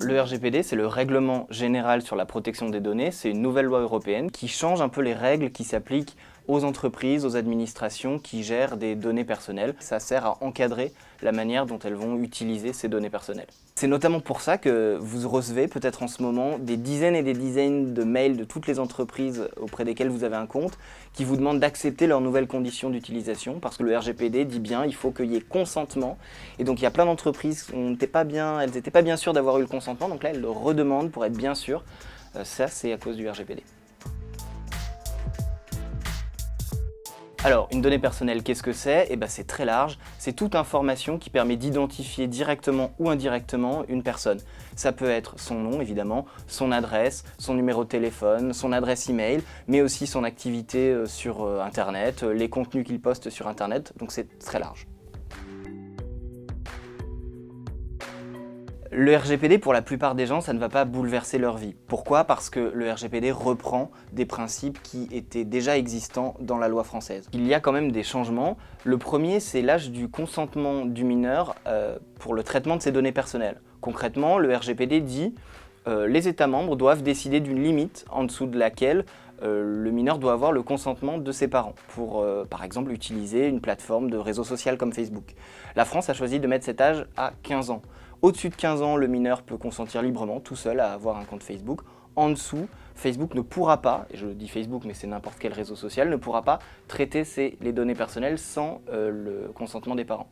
Le RGPD, c'est le Règlement général sur la protection des données. C'est une nouvelle loi européenne qui change un peu les règles qui s'appliquent aux entreprises, aux administrations qui gèrent des données personnelles. Ça sert à encadrer la manière dont elles vont utiliser ces données personnelles. C'est notamment pour ça que vous recevez peut-être en ce moment des dizaines et des dizaines de mails de toutes les entreprises auprès desquelles vous avez un compte qui vous demandent d'accepter leurs nouvelles conditions d'utilisation parce que le RGPD dit bien il faut qu'il y ait consentement. Et donc il y a plein d'entreprises qui n'étaient pas bien sûres d'avoir eu le consentement, donc là elles le redemandent pour être bien sûres. Ça c'est à cause du RGPD. Alors, une donnée personnelle, qu'est-ce que c'est? Eh bien, c'est très large. C'est toute information qui permet d'identifier directement ou indirectement une personne. Ça peut être son nom, évidemment, son adresse, son numéro de téléphone, son adresse email, mais aussi son activité sur Internet, les contenus qu'il poste sur Internet, donc c'est très large. Le RGPD, pour la plupart des gens, ça ne va pas bouleverser leur vie. Pourquoi? Parce que le RGPD reprend des principes qui étaient déjà existants dans la loi française. Il y a quand même des changements. Le premier, c'est l'âge du consentement du mineur pour le traitement de ses données personnelles. Concrètement, le RGPD dit les États membres doivent décider d'une limite en dessous de laquelle le mineur doit avoir le consentement de ses parents pour, par exemple, utiliser une plateforme de réseau social comme Facebook. La France a choisi de mettre cet âge à 15 ans. Au-dessus de 15 ans, le mineur peut consentir librement, tout seul, à avoir un compte Facebook. En dessous, Facebook ne pourra pas, et je dis Facebook mais c'est n'importe quel réseau social, ne pourra pas traiter les données personnelles sans le consentement des parents.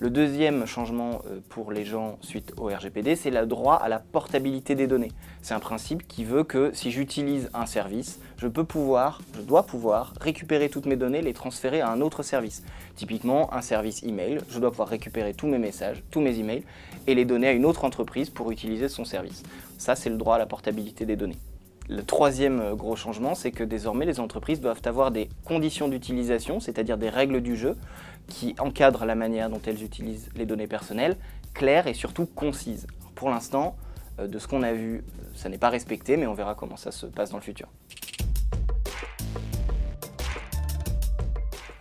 Le deuxième changement pour les gens suite au RGPD, c'est le droit à la portabilité des données. C'est un principe qui veut que si j'utilise un service, je dois pouvoir récupérer toutes mes données, les transférer à un autre service. Typiquement, un service email, je dois pouvoir récupérer tous mes messages, tous mes emails, et les donner à une autre entreprise pour utiliser son service. Ça, c'est le droit à la portabilité des données. Le troisième gros changement, c'est que désormais les entreprises doivent avoir des conditions d'utilisation, c'est-à-dire des règles du jeu qui encadrent la manière dont elles utilisent les données personnelles, claires et surtout concises. Pour l'instant, de ce qu'on a vu, ça n'est pas respecté, mais on verra comment ça se passe dans le futur.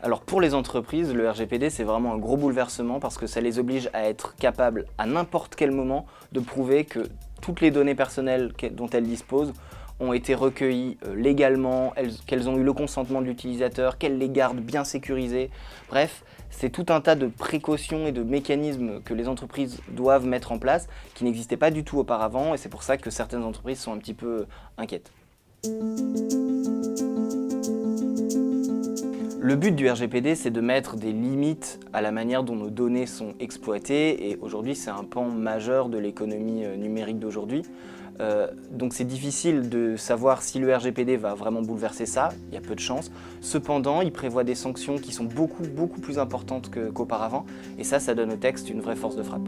Alors pour les entreprises, le RGPD c'est vraiment un gros bouleversement parce que ça les oblige à être capables à n'importe quel moment de prouver que toutes les données personnelles dont elles disposent ont été recueillies légalement, qu'elles ont eu le consentement de l'utilisateur, qu'elles les gardent bien sécurisées. Bref, c'est tout un tas de précautions et de mécanismes que les entreprises doivent mettre en place qui n'existaient pas du tout auparavant et c'est pour ça que certaines entreprises sont un petit peu inquiètes. Le but du RGPD, c'est de mettre des limites à la manière dont nos données sont exploitées et aujourd'hui, c'est un pan majeur de l'économie numérique d'aujourd'hui. Donc c'est difficile de savoir si le RGPD va vraiment bouleverser ça, il y a peu de chance. Cependant, il prévoit des sanctions qui sont beaucoup plus importantes qu'auparavant et ça donne au texte une vraie force de frappe.